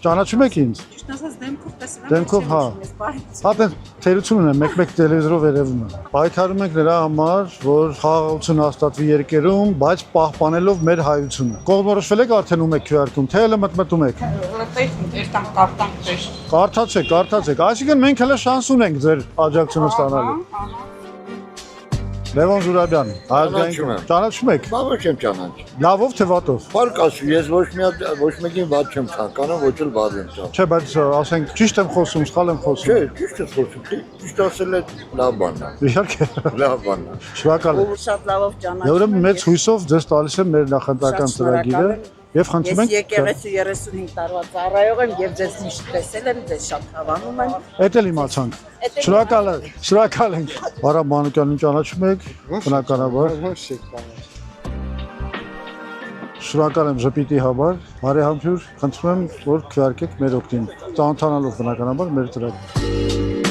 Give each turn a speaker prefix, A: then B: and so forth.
A: ճանաչում եք ինձ։ Դեմքով հա։ Հատեն թերություն ունեմ, մեկ-մեկ տելևիզորով երևում է։ Պայքարում ենք նրա համար, որ խաղաղություն հաստատվի երկրում, բայց պահպանելով մեր հայությունը։ Կողմնորոշվել եք արդեն ում եք քվեարկում, թե հələ մտմտում եք։ Կարդացեք։ Այսինքն մենք հələ շանս ունենք ձեր աջակցությունը ստանալու։ Լևոն Զուրաբյան, ճանաչում եք։
B: Բավարար չեմ ճանաչ։
A: Լավով թե վատով։
B: Փառք Աստծո, ես ոչ մեկին վատ չեմ ցանկանում, ոչ էլ բաց եմ ցանկանում։
A: Չէ, բայց ասենք ճիշտ եմ խոսում, սխալ եմ խոսում։
B: Չէ, ճիշտ եմ խոսում։ Ճիշտ ասել եք լավ բան է։
A: Իհարկե։
B: Լավ բան է։
A: Շնորհակալ եմ։
C: Շատ լավով ճանաչում։
A: Ուրեմն մեծ հույսով ձեզ տալիս եմ մեր նախընտրական ծրագիրը եւ խնդրում ենք։
C: Ես եկեղեցու 35 տարվա ծառայող եմ եւ ձեզ միշտ տեսել եմ, ձեզ շատ հավանում եմ։
A: Էդ էլ իմացանք։ Շնորհակալ ենք։ Վարամ Մանուկյանին ճանաչում եք, բնականաբար։ Շնորհակալ եմ ժպիտի համար։ Բարեհամբույր, խնդրում եմ, որ քվեարկեք մեր օգտին։ Ծանոթանալով բնականաբար մեր ծրագիրը։